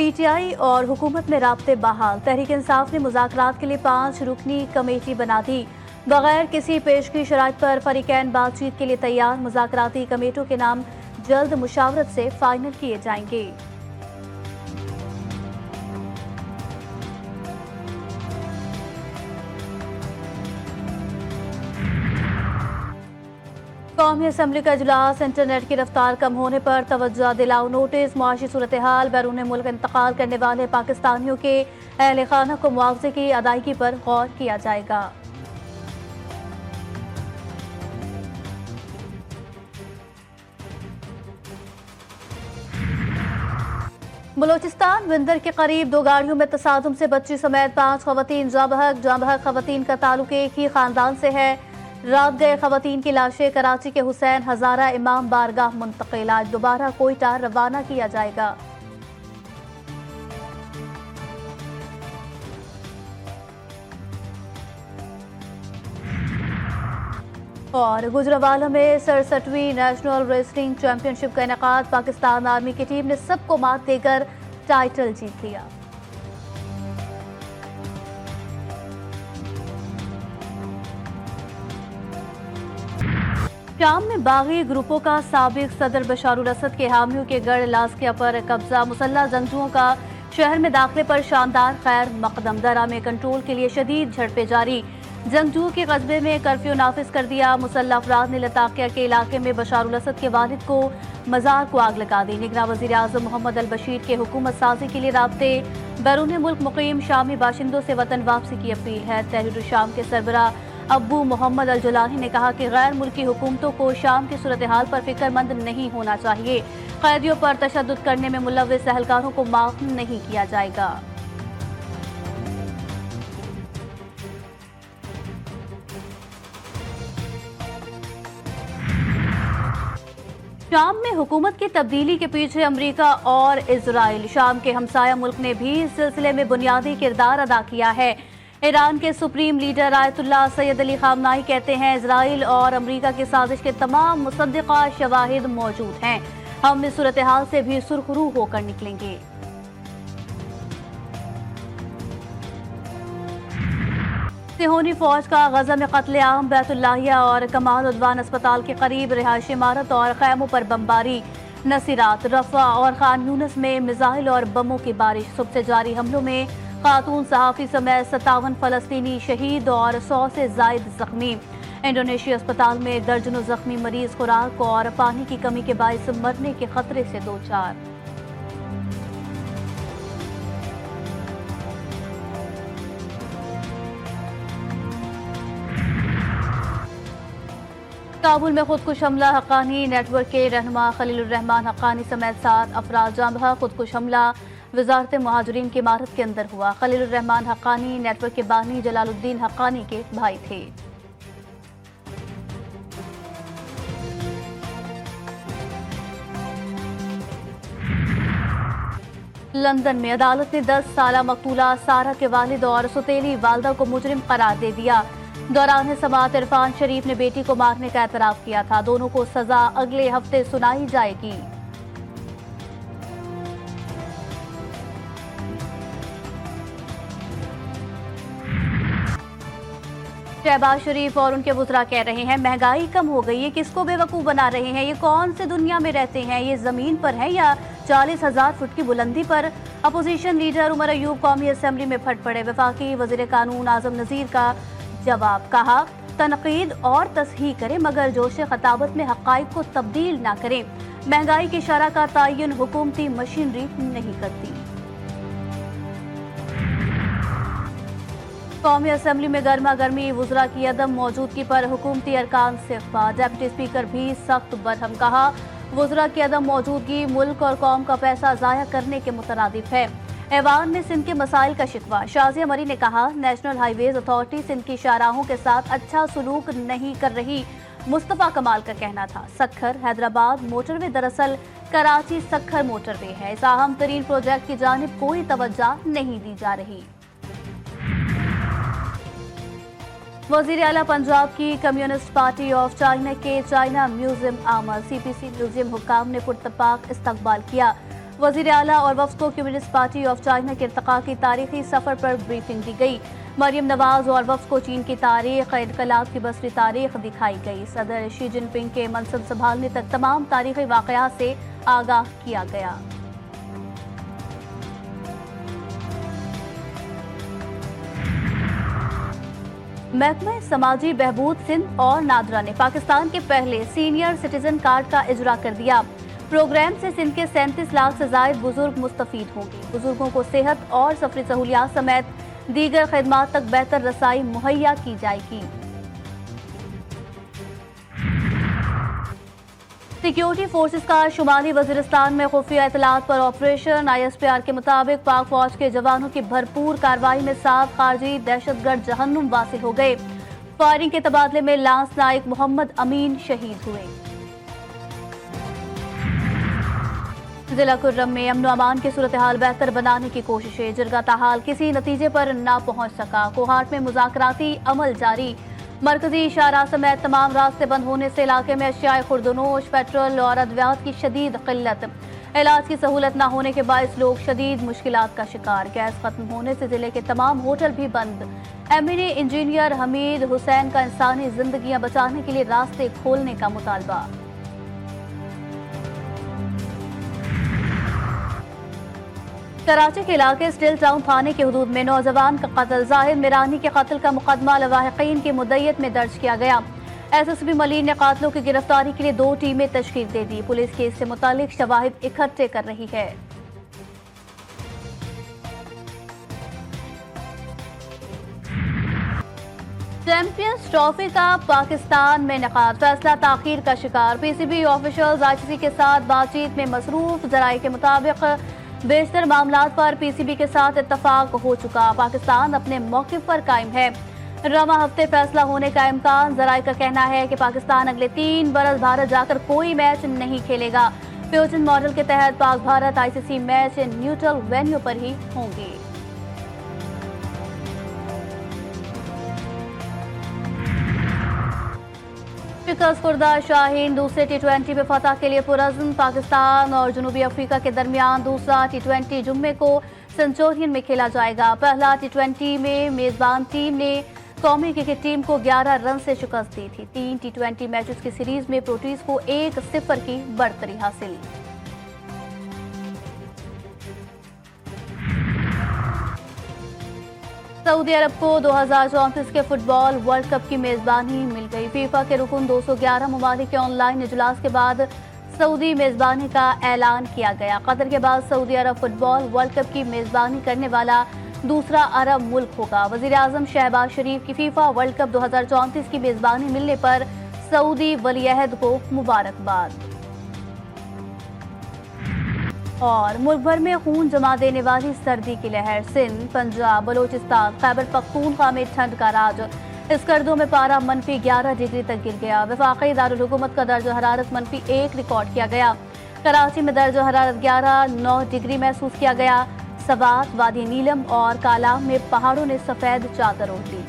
PTI और हुकूमत में राब्ते बहाल। तहरीक इंसाफ ने मुज़ाकरात के लिए 5 रुकनी कमेटी बना दी। बगैर किसी पेशगी शराइत पर फरीकैन बातचीत के लिए तैयार। मुज़ाकराती कमेटियों के नाम जल्द मुशावरत से फाइनल किए जाएंगे। कौमी असम्बली का इजलास। इंटरनेट की रफ्तार कम होने पर तवज्जो दिलाओ नोटिस। मुआशी सूरत हाल। बैरून मुल्क इंतकाल करने वाले पाकिस्तानियों के अहल खाना को मुआवजे की अदायगी पर गौर किया जाएगा। बलोचिस्तान विंदर के करीब 2 गाड़ियों में तसादुम से बच्ची समेत 5 खवातीन जाँ-बहक खवातीन का ताल्लुक एक ही खानदान से है। रात गए खवातीन की लाशें कराची के हुसैन हजारा इमाम बारगाह मुंतकिल। आज दोबारा कोयटा रवाना किया जाएगा। और गुजरावाला में 67वीं नेशनल रेसलिंग चैंपियनशिप का इनेकाद। पाकिस्तान आर्मी की टीम ने सबको मात देकर टाइटल जीत लिया। शाम में बागी ग्रुपों का साबिक सदर बशारुल असद के हामियों के गढ़ लास्किया पर कब्जा। मुसल्ला जंगजुओं का शहर में दाखिले पर शानदार खैर मकदम। दरा में कंट्रोल के लिए शदीद झड़पें जारी। जंगजुओं के कस्बे में कर्फ्यू नाफिज कर दिया। मुसल्ला अफराद ने लताकिया के इलाके में बशारुल असद के वालिद को मजार को आग लगा दी। निगरान वज़ीर आज़म मोहम्मद अल बशीर के हुकूमत साजी के लिए राब्ते। बैरून मुल्क मुकीम शामी बाशिंदों से वतन वापसी की अपील है। तहरीर शाम के सरबराह अबू मोहम्मद अल जुलानी ने कहा कि गैर मुल्की हुकूमतों को शाम की सूरत हाल पर फिक्रमंद नहीं होना चाहिए। कैदियों पर तशद्दुद करने में मुलव्विस अहलकारों को माफ नहीं किया जाएगा। शाम में हुकूमत की तब्दीली के पीछे अमरीका और इजराइल। शाम के हमसाया मुल्क ने भी इस सिलसिले में बुनियादी किरदार अदा किया है। ईरान के supreme leader Ayatollah Syed Ali खामनाई कहते हैं इजराइल और अमरीका की साजिश के तमाम मुसद्दिका शवाहिद मौजूद हैं। हम इस सूरत हाल से भी सुरखरू होकर निकलेंगे। सिहोनी फौज का गजा में कत्लेआम। बैतुल्लाहिया और कमाल उद्वान अस्पताल के करीब रिहायशी इमारत और खैमों पर बमबारी। नसीरात, रफा और खान यूनिस में मिसाइल और बमों की बारिश। सुबह से जारी हमलों में खातून सहाफी समेत 57 फलस्तीनी शहीद और 100 से जायद जख्मी। इंडोनेशिया अस्पताल में दर्जनों जख्मी मरीज खुराक और पानी की कमी के बायस मरने के खतरे से दो चार। काबुल में खुदकुश हमला। हक्कानी नेटवर्क के रहनुमा खलीलुर रहमान हक्कानी समेत 7 अफराद जाँ-बहक। खुदकुश हमला वजारत मुहाजिरीन की इमारत के अंदर हुआ। खलीलुर रहमान हक्कानी नेटवर्क के बानी जलालुद्दीन हक्कानी के भाई थे। लंदन में अदालत ने 10 साला मकतूला सारा के वालिद और सुतेली वालदा को मुजरिम करार दे दिया। दौरान समाअत इरफान शरीफ ने बेटी को मारने का एतराफ किया था। दोनों को सजा अगले हफ्ते सुनाई जाएगी। शहबाज शरीफ और उनके वुज़रा कह रहे हैं महंगाई कम हो गई है। किसको बेवकूफ़ बना रहे हैं? ये कौन से दुनिया में रहते हैं? ये ज़मीन पर है या 40,000 फुट की बुलंदी पर? अपोजिशन लीडर उमर अयूब कौमी असम्बली में फट पड़े। वफाकी वज़ीर कानून आज़म नज़ीर का जवाब। कहा तनकीद और तस्हीह करें मगर जोश खताबत में हक़ाइक़ को तब्दील ना करें। महंगाई की शरह का तयन हुकूमती मशीनरी नहीं करती। कौमी असम्बली में गर्मा गर्मी। वुज़रा की अदम मौजूदगी पर हुकूमती अरकान से इख्फा। डिप्टी स्पीकर भी सख्त बरहम। कहा वुज़रा की अदम मौजूदगी मुल्क और कौम का पैसा ज़ाया करने के मुतरादिफ है। ऐवान में सिंध के मसाइल का शिकवा। शाजिया मरी ने कहा नेशनल हाईवेज अथॉरिटी सिंध की शाहराहों के साथ अच्छा सलूक नहीं कर रही। मुस्तफ़ा कमाल का कहना था सक्खर हैदराबाद मोटरवे दरअसल कराची सक्खर मोटरवे है। इस अहम तरीन प्रोजेक्ट की जानिब कोई तवज्जो नहीं दी जा रही। वज़ीर आला पंजाब की कम्युनिस्ट पार्टी ऑफ चाइना के चाइना म्यूजियम आमद। CPC म्यूजियम हुक्काम ने पुरतपाक इस्तकबाल किया। वजीर आला और वफ्द को कम्युनिस्ट पार्टी ऑफ चाइना के इर्तिका की तारीखी सफर पर ब्रीफिंग दी गई। मरियम नवाज और वफ्द को चीन की तारीख, इनकलाब की बसरी तारीख दिखाई गई। सदर शी जिनपिंग के मनसब संभालने तक तमाम तारीखी वाकयात से आगाह किया गया। महकमा समाजी बहबूद सिंध और नादरा ने पाकिस्तान के पहले सीनियर सिटीजन कार्ड का इजरा कर दिया। प्रोग्राम से सिंध के 37 लाख से ज्यादा बुजुर्ग मुस्तफीद होंगे। बुजुर्गों को सेहत और सफरी सहूलियात समेत दीगर खदमात तक बेहतर रसाई मुहैया की जाएगी। सिक्योरिटी फोर्सेस का शुमाली वजीरिस्तान में खुफिया इतलात पर ऑपरेशन। ISPR के मुताबिक पाक फौज के जवानों की भरपूर कार्रवाई में 7 खारजी दहशतगर्द जहन्नुम वासिल हो गए। फायरिंग के तबादले में लांस नायक मोहम्मद अमीन शहीद हुए। जिला कुर्रम में अमन अमान की सूरत हाल बेहतर बनाने की कोशिशें। जिरगा ताहाल किसी नतीजे पर न पहुंच सका। कोहाट में मुज़ाकराती अमल जारी। मरकजी इशारा समेत तमाम रास्ते बंद होने से इलाके में अशियाए खुर्दनोश, पेट्रोल और अद्वियात की शदीद किल्लत। इलाज की सहूलत न होने के बायस लोग शदीद मुश्किलात का शिकार। गैस खत्म होने से जिले के तमाम होटल भी बंद। MNA इंजीनियर हमीद हुसैन का इंसानी जिंदगियां बचाने के लिए रास्ते खोलने का मुतालबा। कराची के इलाके स्टील टाउन थाने के हुदूद में नौजवान का कत्ल। जाहिद मिरानी के कत्ल का मुकदमा लवाहिकीन की मुद्दत में दर्ज किया गया। SSP मलिक ने कातलों की गिरफ्तारी के लिए 2 टीमें तश्कील दे दी। पुलिस केस से मुतालिक शवाहिद इकट्ठे कर रही है। चैंपियंस ट्रॉफी का पाकिस्तान में इनेकाद। फैसला ताखीर का शिकार। PCB ऑफिशियल्स ICC के साथ बातचीत में मसरूफ। जराये के मुताबिक बेशतर मामलात पर PCB के साथ इत्तफाक हो चुका। पाकिस्तान अपने मौक़िफ़ पर कायम है। रवा हफ्ते फैसला होने का इम्कान। जराये का कहना है कि पाकिस्तान अगले 3 बरस भारत जाकर कोई मैच नहीं खेलेगा। फ्यूजन मॉडल के तहत Pak Bharat ICC match neutral venue पर ही होंगे। शिकस्त खुर्दा शाहीन दूसरे T20 में फतह के लिए पुरअज़्म। पाकिस्तान और जनूबी अफ्रीका के दरमियान दूसरा T20 जुम्मे को सेंचुरियन में खेला जाएगा। पहला T20 में मेजबान टीम ने कौमी क्रिकेट टीम को 11 रन से शिकस्त दी थी। 3 T20 मैचेस की सीरीज में प्रोटीज को 1-0 की बढ़तरी हासिल। सऊदी अरब को 2034 के फुटबॉल वर्ल्ड कप की मेजबानी मिल गई। फीफा के रुकन 211 ममालिक के ऑनलाइन इजलास के बाद सऊदी मेजबानी का ऐलान किया गया। कतर के बाद सऊदी अरब फुटबॉल वर्ल्ड कप की मेजबानी करने वाला दूसरा अरब मुल्क होगा। वजीर आजम शहबाज शरीफ की फीफा वर्ल्ड कप 2034 की मेजबानी मिलने पर सऊदी वलीअहद को मुबारकबाद। और मुल्क भर में खून जमा देने वाली सर्दी की लहर। सिंध, पंजाब, बलोचिस्तान, खैबर पख्तूनख्वा में ठंड का राज। स्कर्दों में पारा -11 डिग्री तक गिर गया। वफाकी दारुल हुकूमत का दर्जा हरारत -1 रिकॉर्ड किया गया। कराची में दर्जा हरारत 11.9 डिग्री महसूस किया गया। सवात, वादी नीलम और कालाम में पहाड़ों ने सफेद चादर ओढ़ ली।